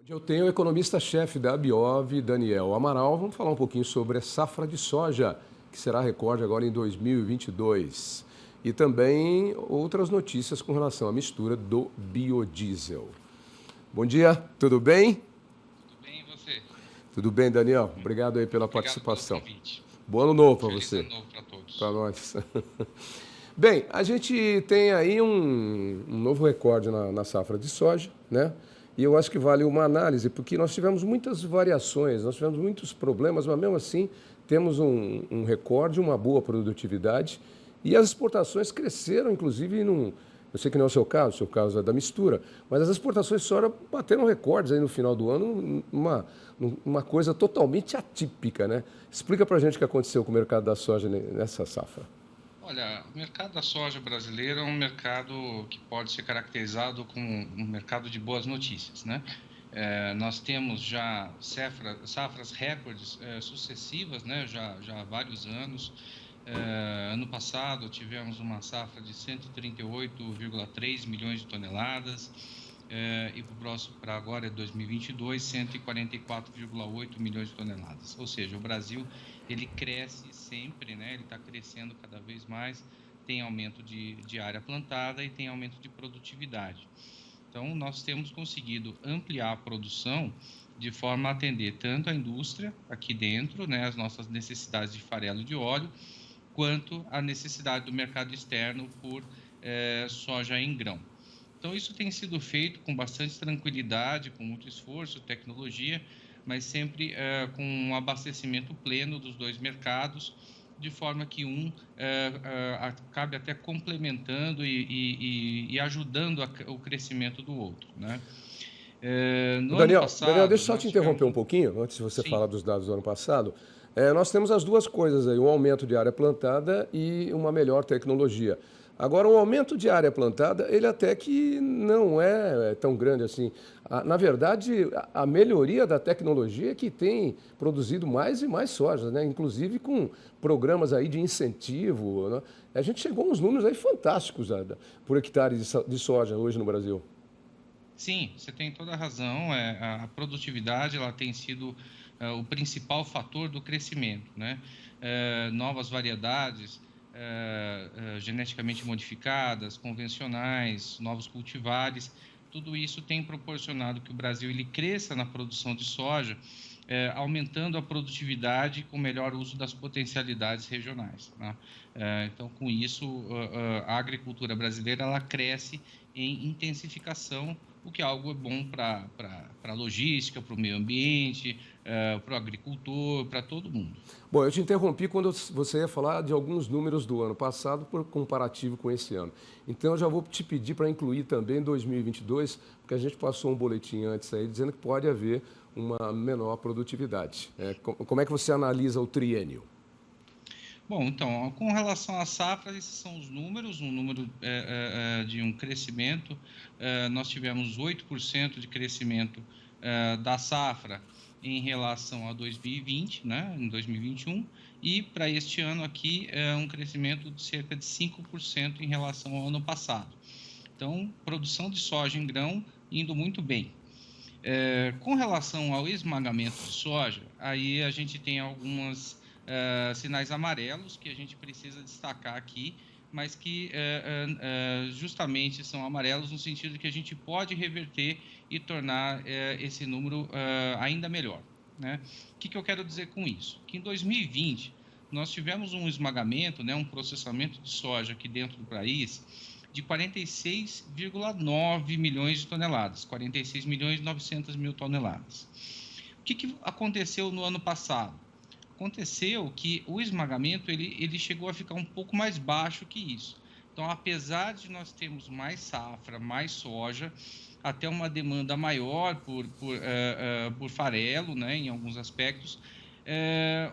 Eu tenho o economista-chefe da Abiov, Daniel Amaral. Vamos falar um pouquinho sobre a safra de soja, que será recorde agora em 2022. E também outras notícias com relação à mistura do biodiesel. Bom dia, tudo bem? Tudo bem, e você? Tudo bem, Daniel? Obrigado aí pela Obrigado pelo participação. convite. Bom ano novo para Feliz você, ano novo para todos. para nós. Bem, a gente tem aí um novo recorde na safra de soja, né? E eu acho que vale uma análise, porque nós tivemos muitas variações, nós tivemos muitos problemas, mas mesmo assim temos um recorde, uma boa produtividade. E as exportações cresceram, inclusive, eu sei que não é o seu caso é da mistura, mas as exportações de soja bateram recordes aí no final do ano, uma coisa totalmente atípica, né? Explica pra gente o que aconteceu com o mercado da soja nessa safra. Olha, o mercado da soja brasileiro é um mercado que pode ser caracterizado como um mercado de boas notícias, né? Nós temos já safras recordes sucessivas, né? Já há vários anos. Ano passado tivemos uma safra de 138,3 milhões de toneladas. E para agora, 2022, 144,8 milhões de toneladas. Ou seja, o Brasil ele cresce sempre, né? Ele está crescendo cada vez mais, tem aumento de área plantada e tem aumento de produtividade. Então, nós temos conseguido ampliar a produção de forma a atender tanto a indústria aqui dentro, né, as nossas necessidades de farelo de óleo, quanto a necessidade do mercado externo por soja em grão. Então, isso tem sido feito com bastante tranquilidade, com muito esforço, tecnologia, mas sempre com um abastecimento pleno dos dois mercados, de forma que acabe até complementando e ajudando o crescimento do outro, né? No ano Daniel, deixa passado, eu só nós te interromper tivemos um pouquinho, antes de você sim, falar dos dados do ano passado. Nós temos as duas coisas aí, um aumento de área plantada e uma melhor tecnologia. Agora, o aumento de área plantada, ele até que não é tão grande assim. Na verdade, a melhoria da tecnologia é que tem produzido mais e mais soja, né? Inclusive com programas aí de incentivo, né? A gente chegou a uns números aí fantásticos por hectare de soja hoje no Brasil. sim, você tem toda a razão. A produtividade ela tem sido o principal fator do crescimento, né? Novas variedades geneticamente modificadas, convencionais, novos cultivares, tudo isso tem proporcionado que o Brasil ele cresça na produção de soja, aumentando a produtividade com melhor uso das potencialidades regionais, né? Então, com isso, a agricultura brasileira ela cresce em intensificação, o que é algo bom para a logística, para o meio ambiente, para o agricultor, para todo mundo. Bom, eu te interrompi quando você ia falar de alguns números do ano passado por comparativo com esse ano. Então, eu já vou te pedir para incluir também 2022, porque a gente passou um boletim antes aí dizendo que pode haver uma menor produtividade. Como é que você analisa o triênio? Bom, então, com relação às safras, esses são os números, um número de um crescimento. Nós tivemos 8% de crescimento da safra em relação a 2020, né, em 2021, e para este ano aqui um crescimento de cerca de 5% em relação ao ano passado. Então, produção de soja em grão indo muito bem. Com relação ao esmagamento de soja, aí a gente tem algumas sinais amarelos que a gente precisa destacar aqui, mas que justamente são amarelos no sentido de que a gente pode reverter e tornar esse número ainda melhor, né? O que eu quero dizer com isso? Que em 2020 nós tivemos um esmagamento, né, um processamento de soja aqui dentro do país de 46,9 milhões de toneladas, 46 milhões e 900 mil toneladas. O que aconteceu no ano passado? Aconteceu que o esmagamento ele chegou a ficar um pouco mais baixo que isso. Então, apesar de nós termos mais safra, mais soja, até uma demanda maior por farelo, né, em alguns aspectos,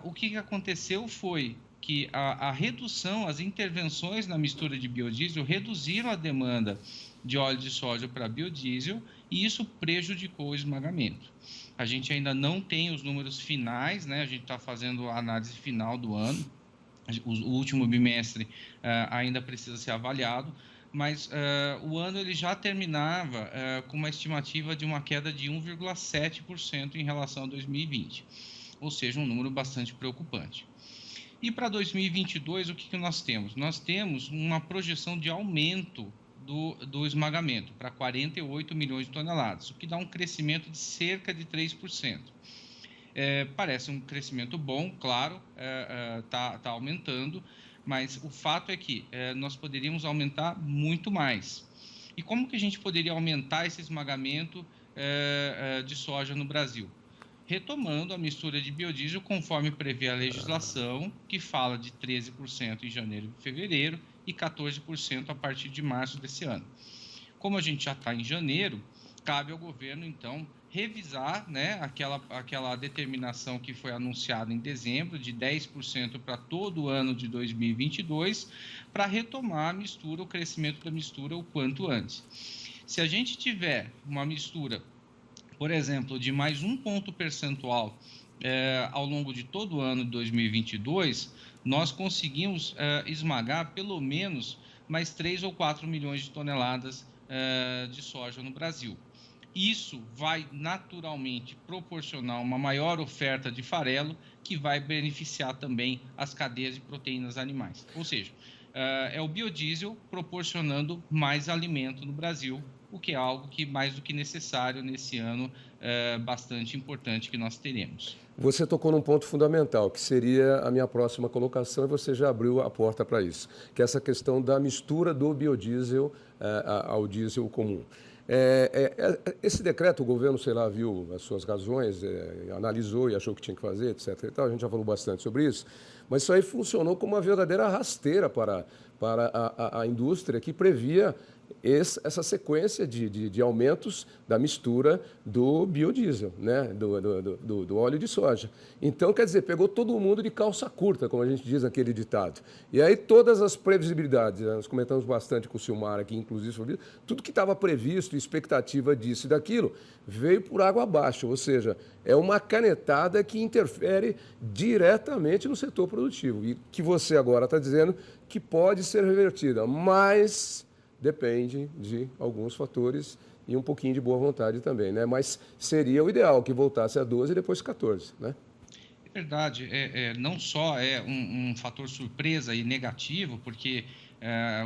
o que aconteceu foi que a redução, as intervenções na mistura de biodiesel reduziram a demanda de óleo de soja para biodiesel e isso prejudicou o esmagamento. A gente ainda não tem os números finais, né? A gente está fazendo a análise final do ano, o último bimestre ainda precisa ser avaliado, mas o ano ele já terminava com uma estimativa de uma queda de 1,7% em relação a 2020, ou seja, um número bastante preocupante. E para 2022, o que nós temos? Nós temos uma projeção de aumento do esmagamento para 48 milhões de toneladas, o que dá um crescimento de cerca de 3%. Parece um crescimento bom, claro, tá aumentando, mas o fato é que nós poderíamos aumentar muito mais. E como que a gente poderia aumentar esse esmagamento de soja no Brasil? Retomando a mistura de biodiesel conforme prevê a legislação, que fala de 13% em janeiro e fevereiro e 14% a partir de março desse ano. Como a gente já está em janeiro, cabe ao governo, então, revisar, né, aquela determinação que foi anunciada em dezembro, de 10% para todo o ano de 2022, para retomar a mistura, o crescimento da mistura o quanto antes. Se a gente tiver uma mistura, por exemplo, de mais 1 ponto percentual ao longo de todo o ano de 2022, nós conseguimos esmagar pelo menos mais 3 ou 4 milhões de toneladas de soja no Brasil. Isso vai naturalmente proporcionar uma maior oferta de farelo, que vai beneficiar também as cadeias de proteínas animais. Ou seja, é o biodiesel proporcionando mais alimento no Brasil, o que é algo que mais do que necessário nesse ano bastante importante que nós teremos. Você tocou num ponto fundamental, que seria a minha próxima colocação, e você já abriu a porta para isso, que é essa questão da mistura do biodiesel ao diesel comum. Esse decreto, o governo, sei lá, viu as suas razões, analisou e achou que tinha que fazer, etc. E tal. A gente já falou bastante sobre isso, mas isso aí funcionou como uma verdadeira rasteira para a indústria que previa essa sequência de aumentos da mistura do biodiesel, né? do óleo de soja. Então, quer dizer, pegou todo mundo de calça curta, como a gente diz naquele ditado. E aí todas as previsibilidades, nós comentamos bastante com o Silmar aqui, inclusive, sobre isso, tudo que estava previsto, expectativa disso e daquilo, veio por água abaixo, ou seja, é uma canetada que interfere diretamente no setor produtivo e que você agora está dizendo que pode ser revertida, mas depende de alguns fatores e um pouquinho de boa vontade também, né? Mas seria o ideal que voltasse a 12 e depois 14, né? É verdade, não só é um fator surpresa e negativo, porque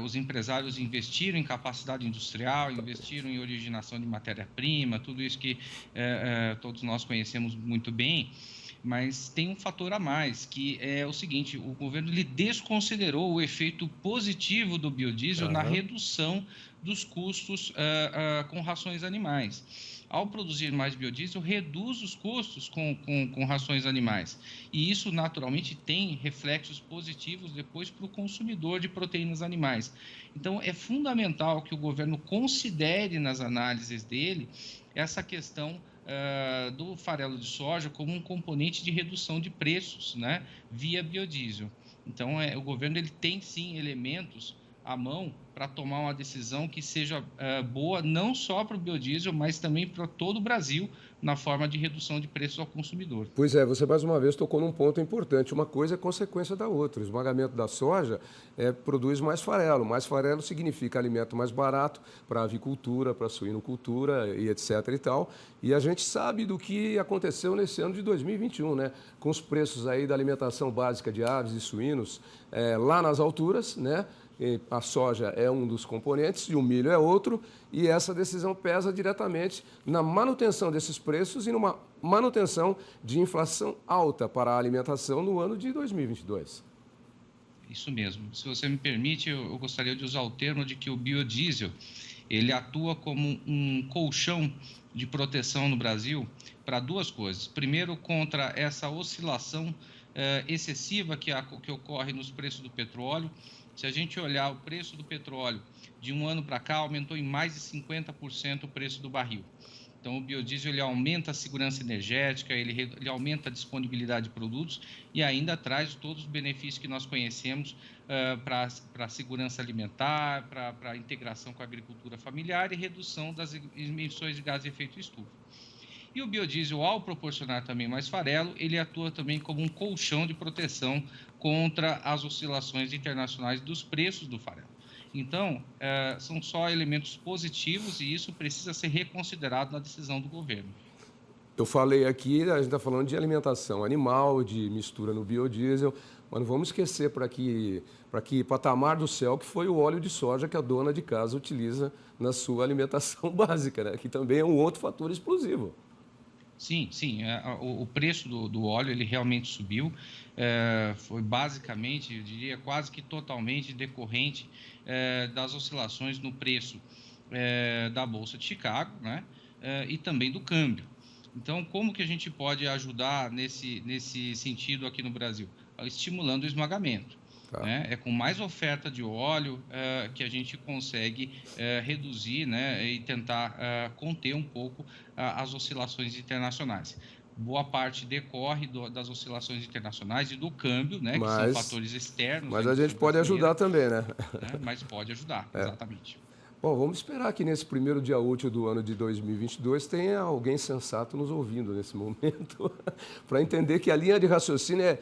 os empresários investiram em capacidade industrial, investiram em originação de matéria-prima, tudo isso que todos nós conhecemos muito bem, mas tem um fator a mais, que é o seguinte: o governo ele desconsiderou o efeito positivo do biodiesel na redução dos custos com rações animais. Ao produzir mais biodiesel, reduz os custos com rações animais. E isso, naturalmente, tem reflexos positivos depois para o consumidor de proteínas animais. Então, é fundamental que o governo considere nas análises dele essa questão do farelo de soja como um componente de redução de preços, né, via biodiesel. Então, o governo ele tem, sim, elementos à mão para tomar uma decisão que seja boa não só para o biodiesel, mas também para todo o Brasil, na forma de redução de preços ao consumidor. Pois é, você mais uma vez tocou num ponto importante. Uma coisa é consequência da outra. O esmagamento da soja produz mais farelo. Mais farelo significa alimento mais barato para a avicultura, para a suinocultura e etc. e tal. E a gente sabe do que aconteceu nesse ano de 2021, né? Com os preços aí da alimentação básica de aves e suínos lá nas alturas, né? A soja é um dos componentes e o milho é outro, e essa decisão pesa diretamente na manutenção desses preços e numa manutenção de inflação alta para a alimentação no ano de 2022. Isso mesmo. Se você me permite, eu gostaria de usar o termo de que o biodiesel ele atua como um colchão de proteção no Brasil para duas coisas. Primeiro, contra essa oscilação excessiva que ocorre nos preços do petróleo. Se a gente olhar o preço do petróleo de um ano para cá, aumentou em mais de 50% o preço do barril. Então, o biodiesel ele aumenta a segurança energética, ele aumenta a disponibilidade de produtos e ainda traz todos os benefícios que nós conhecemos para a segurança alimentar, para a integração com a agricultura familiar e redução das emissões de gás de efeito estufa. E o biodiesel, ao proporcionar também mais farelo, ele atua também como um colchão de proteção contra as oscilações internacionais dos preços do farelo. Então, são só elementos positivos e isso precisa ser reconsiderado na decisão do governo. Eu falei aqui, a gente está falando de alimentação animal, de mistura no biodiesel, mas não vamos esquecer para que patamar do céu que foi o óleo de soja que a dona de casa utiliza na sua alimentação básica, né? Que também é um outro fator explosivo. Sim, sim. O preço do óleo ele realmente subiu. Foi basicamente, eu diria, quase que totalmente decorrente das oscilações no preço da Bolsa de Chicago, né? E também do câmbio. Então, como que a gente pode ajudar nesse sentido aqui no Brasil? Estimulando o esmagamento. Tá. Né? É com mais oferta de óleo que a gente consegue reduzir, né, e tentar conter um pouco as oscilações internacionais. Boa parte decorre das oscilações internacionais e do câmbio, né, que são fatores externos. Mas a gente pode ajudar também, né? Mas pode ajudar, exatamente. Bom, vamos esperar que nesse primeiro dia útil do ano de 2022 tenha alguém sensato nos ouvindo nesse momento, para entender que a linha de raciocínio é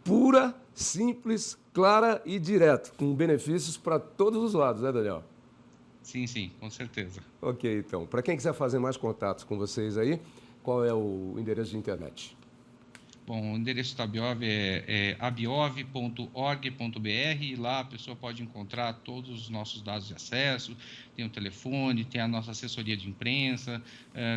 pura, simples, clara e direto, com benefícios para todos os lados, né, Daniel? Sim, sim, com certeza. Ok, então. Para quem quiser fazer mais contatos com vocês aí, qual é o endereço de internet? Bom, o endereço da Abiov é abiov.org.br e lá a pessoa pode encontrar todos os nossos dados de acesso, tem o telefone, tem a nossa assessoria de imprensa,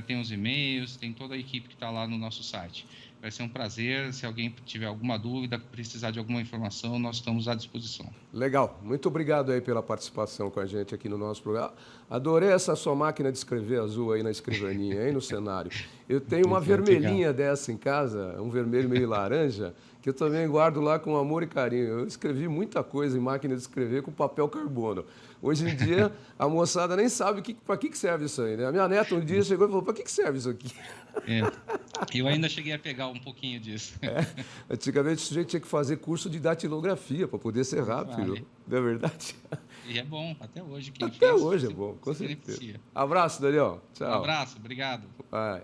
tem os e-mails, tem toda a equipe que está lá no nosso site. Vai ser um prazer, se alguém tiver alguma dúvida, precisar de alguma informação, nós estamos à disposição. Legal, muito obrigado aí pela participação com a gente aqui no nosso programa. Adorei essa sua máquina de escrever azul aí na escrivaninha, aí no cenário. Eu tenho uma vermelhinha dessa em casa, um vermelho meio laranja, que eu também guardo lá com amor e carinho. Eu escrevi muita coisa em máquina de escrever com papel carbono. Hoje em dia, a moçada nem sabe para que serve isso aí, né? A minha neta um dia chegou e falou, para que serve isso aqui? Eu ainda cheguei a pegar um pouquinho disso. Antigamente, o sujeito tinha que fazer curso de datilografia para poder ser rápido, não é verdade? E é bom, até hoje. Até hoje é bom, com certeza. Abraço, Daniel. Tchau. Um abraço, obrigado. Vai.